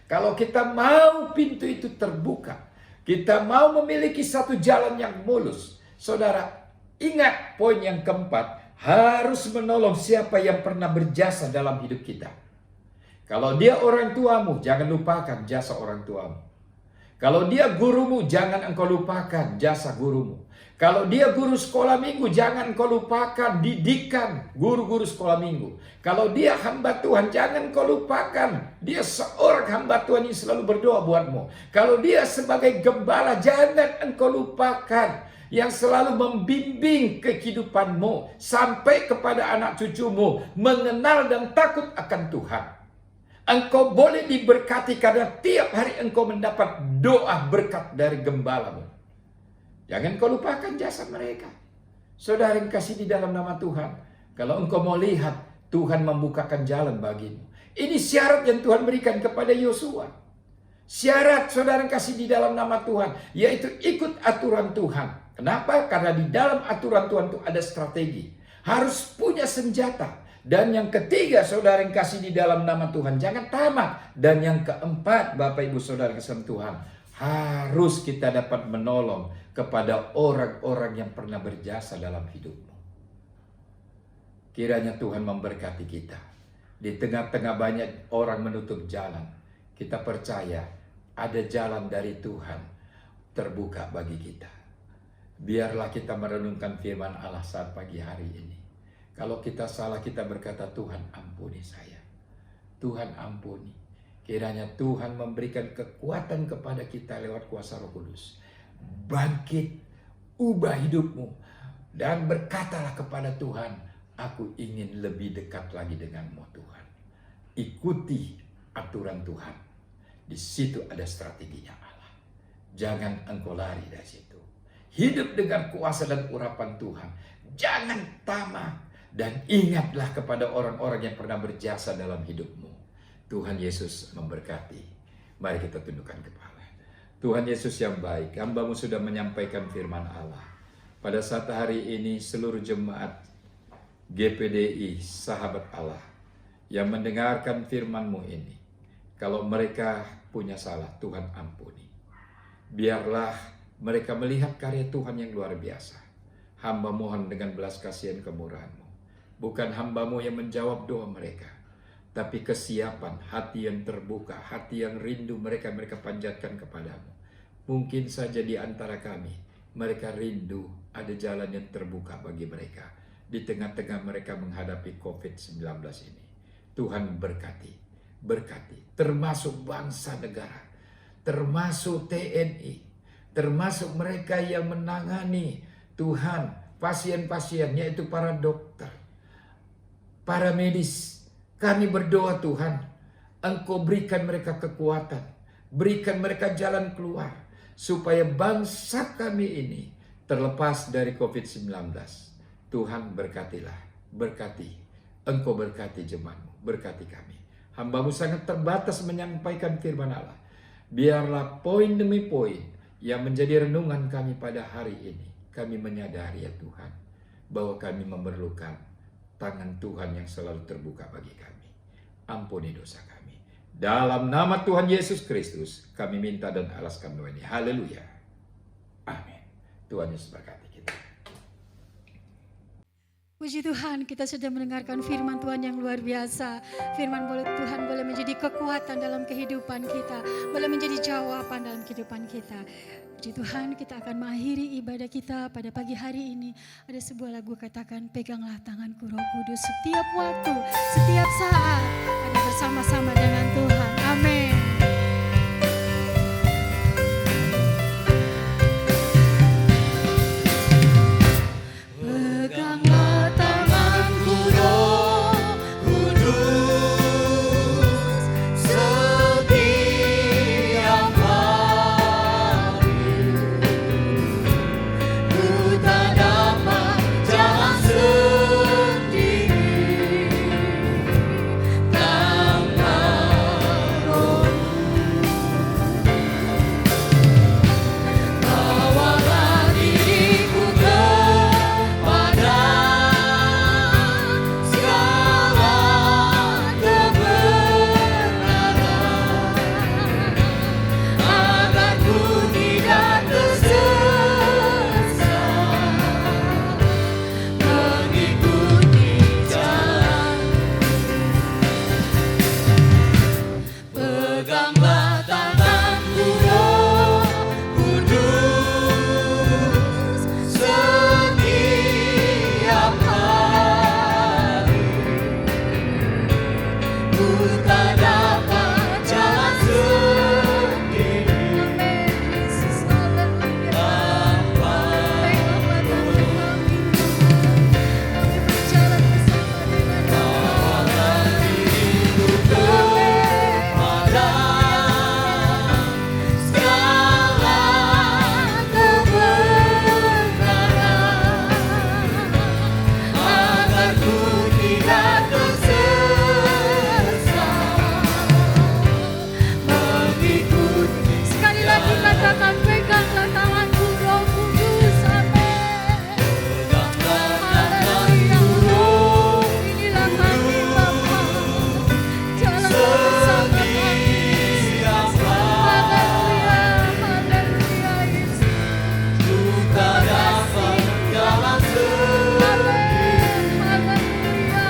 kalau kita mau pintu itu terbuka, kita mau memiliki satu jalan yang mulus, saudara, ingat poin yang keempat, harus menolong siapa yang pernah berjasa dalam hidup kita. Kalau dia orang tuamu, jangan lupakan jasa orang tuamu. Kalau dia gurumu, jangan engkau lupakan jasa gurumu. Kalau dia guru sekolah minggu, jangan engkau lupakan didikan guru-guru sekolah minggu. Kalau dia hamba Tuhan, jangan engkau lupakan dia seorang hamba Tuhan yang selalu berdoa buatmu. Kalau dia sebagai gembala, jangan engkau lupakan yang selalu membimbing kehidupanmu sampai kepada anak cucumu mengenal dan takut akan Tuhan. Engkau boleh diberkati karena tiap hari engkau mendapat doa berkat dari gembalamu. Jangan kau lupakan jasa mereka. Saudara yang kasih di dalam nama Tuhan, kalau engkau mau lihat Tuhan membukakan jalan bagimu. Ini syarat yang Tuhan berikan kepada Yosua. Syarat saudara yang kasih di dalam nama Tuhan, yaitu ikut aturan Tuhan. Kenapa? Karena di dalam aturan Tuhan itu ada strategi. Harus punya senjata. Dan yang ketiga, saudara yang kasih di dalam nama Tuhan, jangan tamak. Dan yang keempat, Bapak Ibu Saudara kasih Tuhan, harus kita dapat menolong kepada orang-orang yang pernah berjasa dalam hidupmu. Kiranya Tuhan memberkati kita. Di tengah-tengah banyak orang menutup jalan, kita percaya ada jalan dari Tuhan terbuka bagi kita. Biarlah kita merenungkan firman Allah saat pagi hari ini. Kalau kita salah, kita berkata, Tuhan ampuni saya. Tuhan ampuni. Kiranya Tuhan memberikan kekuatan kepada kita lewat kuasa Roh Kudus. Bangkit, ubah hidupmu. Dan berkatalah kepada Tuhan, aku ingin lebih dekat lagi denganmu Tuhan. Ikuti aturan Tuhan. Di situ ada strateginya Allah. Jangan engkau lari dari situ. Hidup dengan kuasa dan urapan Tuhan. Jangan tamak. Dan ingatlah kepada orang-orang yang pernah berjasa dalam hidupmu. Tuhan Yesus memberkati. Mari kita tundukkan kepala. Tuhan Yesus yang baik, hamba-Mu sudah menyampaikan firman Allah. Pada saat hari ini seluruh jemaat GPDI Sahabat Allah yang mendengarkan firman-Mu ini, kalau mereka punya salah, Tuhan ampuni. Biarlah mereka melihat karya Tuhan yang luar biasa. Hamba mohon dengan belas kasihan kemurahan-Mu. Bukan hamba-Mu yang menjawab doa mereka, tapi kesiapan, hati yang terbuka, hati yang rindu mereka panjatkan kepadamu. Mungkin saja di antara kami, mereka rindu ada jalan yang terbuka bagi mereka. Di tengah-tengah mereka menghadapi COVID-19 ini. Tuhan berkati, termasuk bangsa negara, termasuk TNI, termasuk mereka yang menangani Tuhan, pasien-pasien, yaitu para dokter, para medis. Kami berdoa Tuhan, Engkau berikan mereka kekuatan, Berikan mereka jalan keluar supaya bangsa kami ini terlepas dari COVID-19. Tuhan berkatilah, berkati. Engkau berkati jemaat-Mu, berkati kami. Hamba-Mu sangat terbatas menyampaikan firman Allah. Biarlah poin demi poin yang menjadi renungan kami pada hari ini. Kami menyadari ya Tuhan, bahwa kami memerlukan tangan Tuhan yang selalu terbuka bagi kami. Ampuni dosa kami. Dalam nama Tuhan Yesus Kristus, kami minta dan alaskan doa ini. Haleluya. Amin. Tuhan Yesus berkati kita.
Puji Tuhan, kita sudah mendengarkan firman Tuhan yang luar biasa. Firman Tuhan boleh menjadi kekuatan dalam kehidupan kita, boleh menjadi jawaban dalam kehidupan kita. Puji Tuhan, kita akan mengakhiri ibadah kita pada pagi hari ini. Ada sebuah lagu katakan, peganglah tanganku Roh Kudus setiap waktu, setiap saat, ada bersama-sama dengan Tuhan. Amin. Peganglah tanganku Roh Kudus setiap hari. Ku tak dapat jalan sendiri tanpa Roh. Bawalah diriku kepada segala kebenaran, agar ku tidak tersesat mengikuti jalan. Peganglah tanganku Roh Kudus setiap hari. Ku tak dapat jalan sendiri tanpa agar ku tidak tersesat mengikuti. Sekali lagi katakan, peganglah tanganku Roh Kudus. Amin. Haleluya. Inilah kami Bapa, jalan bersama kami. Haleluya, haleluya Yesus.
Tak dapat jalan
Amin, haleluya.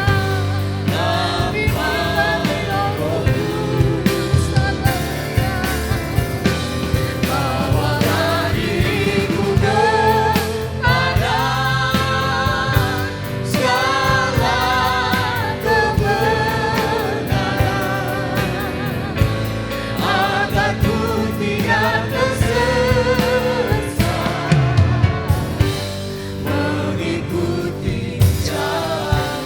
Bimbinglah Roh Kudus. Haleluya.
bawalah diriku kepada segala kebenaran, agar ku tidak tersesat mengikuti jalan.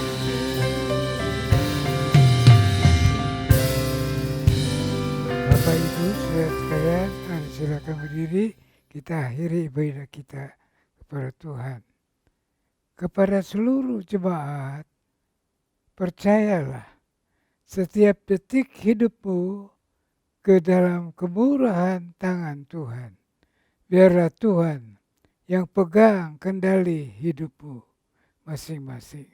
Bapak Ibu saudara sekalian, mari silakan berdiri, kita akhiri ibadah kita kepada Tuhan. Kepada seluruh jemaat, percayalah setiap detik hidupmu ke dalam kemurahan tangan Tuhan. Biarlah Tuhan yang pegang kendali hidupmu masing-masing.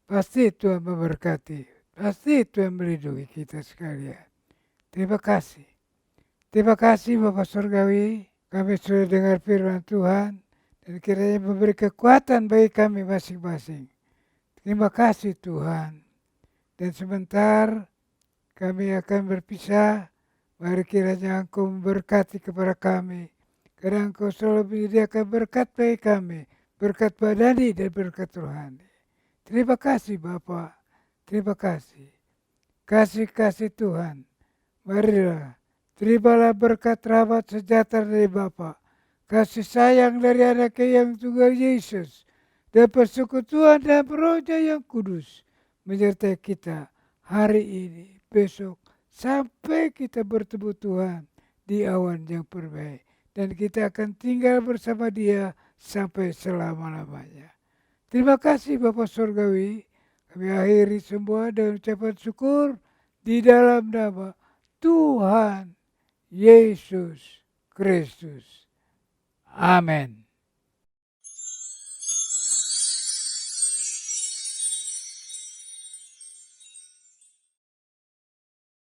Pasti Tuhan memberkati, pasti Tuhan melindungi kita sekalian. Terima kasih. Terima kasih Bapak Surgawi, kami sudah dengar firman Tuhan dan kiranya memberi kekuatan bagi kami masing-masing. Terima kasih Tuhan. Dan sebentar kami akan berpisah. Mari kiranya Engkau memberkati kepada kami. Karena Engkau selalu menyediakan berkat bagi kami. Berkat badani dan berkat rohani. Terima kasih Bapak. Terima kasih. Kasih-kasih Tuhan. Marilah, terimalah berkat rahmat sejahtera dari Bapa, kasih sayang dari Anaknya yang tunggal Yesus, dan persekutuan dan Roh-Nya yang kudus menyertai kita hari ini, besok, sampai kita bertemu Tuhan di awan yang perbaik. Dan kita akan tinggal bersama Dia sampai selama-lamanya. Terima kasih Bapa Surgawi. Kami akhiri semua dengan ucapan syukur di dalam nama Tuhan Yesus Kristus. Amin.